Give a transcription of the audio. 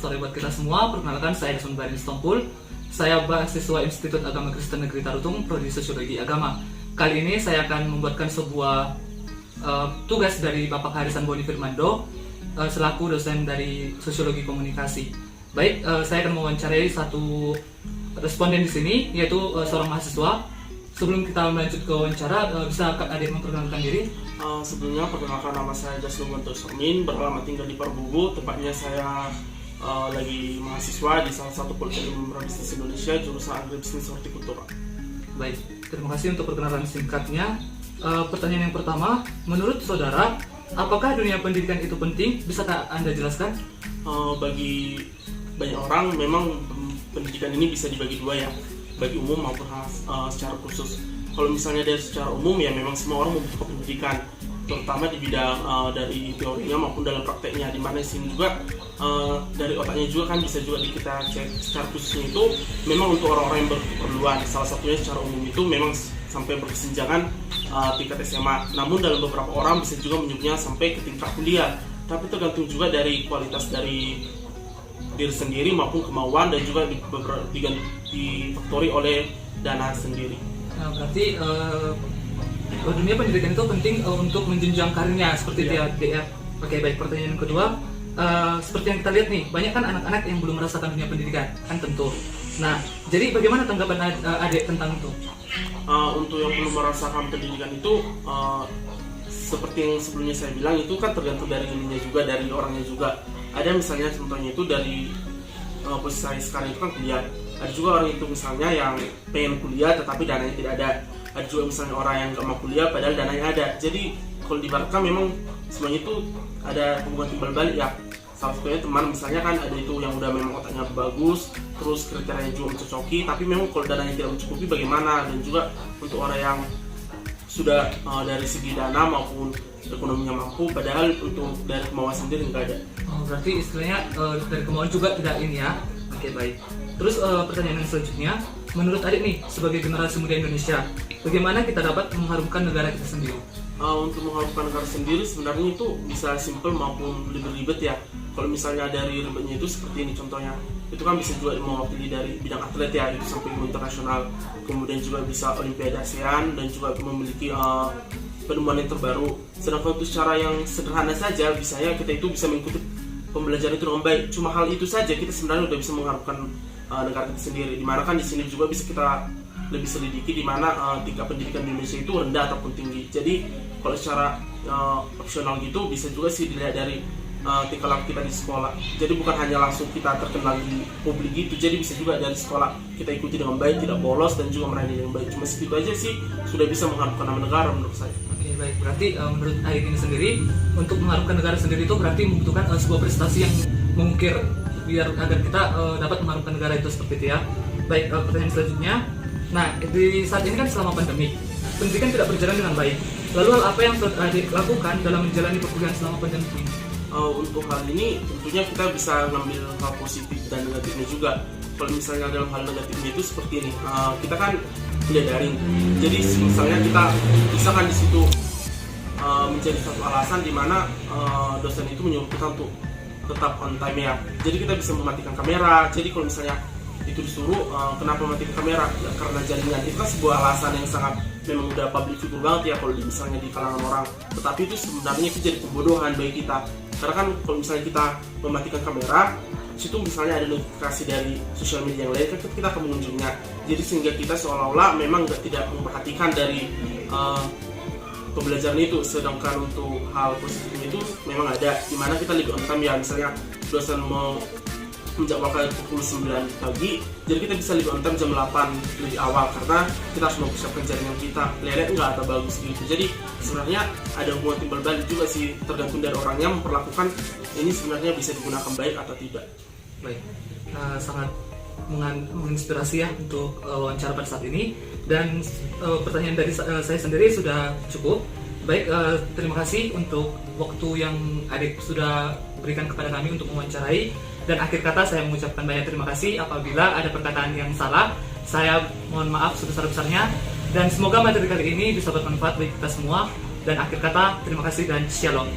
sore buat kita semua. Perkenalkan, saya Desmond Barin Stompul. Saya mahasiswa Institut Agama Kristen Negeri Tarutung, Prodi Sosiologi Agama. Kali ini saya akan membuatkan sebuah tugas dari Bapak Harisan Boni Firmando selaku dosen dari Sosiologi Komunikasi. Baik, saya akan mewawancarai satu responden di sini, yaitu seorang mahasiswa. Sebelum kita melanjut ke wawancara, bisa Kak Adik memperkenalkan diri? Sebelumnya perkenalkan, nama saya Jaslu Gonto Somin, beralamat tinggal di Perbubu. Tepatnya saya lagi mahasiswa di salah satu politeknik Bisnis Indonesia, jurusan Agribisnis Hortikultura. Baik, terima kasih untuk perkenalan singkatnya. Pertanyaan yang pertama, menurut saudara, apakah dunia pendidikan itu penting? Bisakah Anda jelaskan? Bagi banyak orang, memang pendidikan ini bisa dibagi dua ya, bagi umum maupun secara khusus. Kalau misalnya dari secara umum ya memang semua orang membutuhkan pendidikan, terutama di bidang dari teorinya maupun dalam prakteknya, di mana di sini juga dari otaknya juga kan bisa juga kita cek secara khususnya itu memang untuk orang-orang yang berkeperluan. Salah satunya secara umum itu memang sampai berkesenjangan tingkat SMA. Namun dalam beberapa orang bisa juga menyebutnya sampai ke tingkat kuliah. Tapi tergantung juga dari kualitas dari diri sendiri maupun kemauan, dan juga difaktori oleh dana sendiri. Nah, berarti dunia pendidikan itu penting untuk menjenjang karirnya seperti itu ya. Oke, baik. Pertanyaan kedua, seperti yang kita lihat nih, banyak kan anak-anak yang belum merasakan dunia pendidikan, kan tentu. Nah, jadi bagaimana tanggapan adik tentang itu? Untuk yang belum merasakan pendidikan itu, seperti yang sebelumnya saya bilang, itu kan tergantung dari ininya juga, dari orangnya juga. Ada misalnya contohnya itu dari posisi saya sekarang itu kan kuliah. Ada juga orang itu misalnya yang pengen kuliah tetapi dananya tidak ada. Ada juga misalnya orang yang gak mau kuliah padahal dananya ada. Jadi kalau diibaratkan memang semuanya itu ada hubungan timbal balik ya. Salah satunya teman misalnya kan ada itu yang udah memang otaknya bagus, terus kriterianya juga mencocoki, tapi memang kalau dananya tidak mencukupi bagaimana. Dan juga untuk orang yang sudah dari segi dana maupun ekonominya mampu, padahal untuk dari kemauan sendiri nggak ada. Berarti istilahnya dari kemauan juga tidak ini ya. Oke, baik. Terus pertanyaan yang selanjutnya, menurut adik nih, sebagai generasi muda Indonesia, bagaimana kita dapat mengharumkan negara kita sendiri? Untuk mengharumkan negara sendiri sebenarnya itu bisa simple maupun lebih ribet ya. Kalau misalnya dari ribetnya itu seperti ini contohnya, itu kan bisa juga mewakili dari bidang atlet ya, itu sampai ke internasional. Kemudian juga bisa Olimpiade ASEAN dan juga memiliki penemuan yang terbaru. Sedangkan untuk cara yang sederhana saja, misalnya kita itu bisa mengikuti pembelajaran itu dengan baik. Cuma hal itu saja kita sebenarnya udah bisa mengharumkan negara kita sendiri. Dimana kan di sini juga bisa kita lebih selidiki di mana tingkat pendidikan di Indonesia itu rendah ataupun tinggi. Jadi kalau secara opsional gitu bisa juga sih dilihat dari tingkat laku kita di sekolah. Jadi bukan hanya langsung kita terkenal di publik gitu. Jadi bisa juga dari sekolah kita ikuti dengan baik, tidak bolos, dan juga meraih dengan baik. Cuma segitu aja sih sudah bisa mengharumkan nama negara menurut saya. Oke, baik. Berarti menurut Aik ini sendiri, untuk mengharumkan negara sendiri itu berarti membutuhkan sebuah prestasi yang mengukir biar agar kita dapat mengharumkan negara itu seperti itu ya. Baik, pertanyaan selanjutnya. Nah, di saat ini kan selama pandemi, pendidikan tidak berjalan dengan baik. Lalu hal apa yang Adik lakukan dalam menjalani perkuliahan selama pandemi ini? Untuk hal ini tentunya kita bisa ngambil hal positif dan negatifnya juga. Kalau misalnya dalam hal negatifnya itu seperti ini, kita kan kuliah daring. Jadi misalnya kita bisa kan di situ menjadi satu alasan di mana dosen itu menyuruh kita untuk tetap on time ya. Jadi kita bisa mematikan kamera. Jadi kalau misalnya itu disuruh kenapa mematikan kamera? Ya, karena jaringan. Itu kan sebuah alasan yang sangat memang udah public figure banget ya kalau misalnya di kalangan orang. Tetapi itu sebenarnya itu jadi pembodohan bagi kita. Karena kan kalau misalnya kita mematikan kamera, situ misalnya ada notifikasi dari sosial media yang lain, kan kita akan mengunjunginya. Jadi sehingga kita seolah-olah memang tidak memperhatikan dari pembelajaran itu. Sedangkan untuk hal positifnya itu memang ada, dimana kita lebih on time ya. Misalnya dosen mau menjadwalkan pukul 9 pagi, jadi kita bisa lebih on time jam 8 lebih awal, karena kita harus mempersiapkan jaringan kita. Lelet enggak atau bagus gitu. Jadi sebenarnya ada hubungan timbal balik juga sih, tergantung dari orangnya memperlakukan ini sebenarnya bisa digunakan baik atau tidak. Baik, sangat menginspirasi ya untuk wawancara pada saat ini. Dan pertanyaan dari saya sendiri sudah cukup. Baik, terima kasih untuk waktu yang adik sudah berikan kepada kami untuk mewawancarai. Dan akhir kata saya mengucapkan banyak terima kasih. Apabila ada perkataan yang salah, saya mohon maaf sebesar-besarnya. Dan semoga materi kali ini bisa bermanfaat bagi kita semua. Dan akhir kata, terima kasih dan shalom.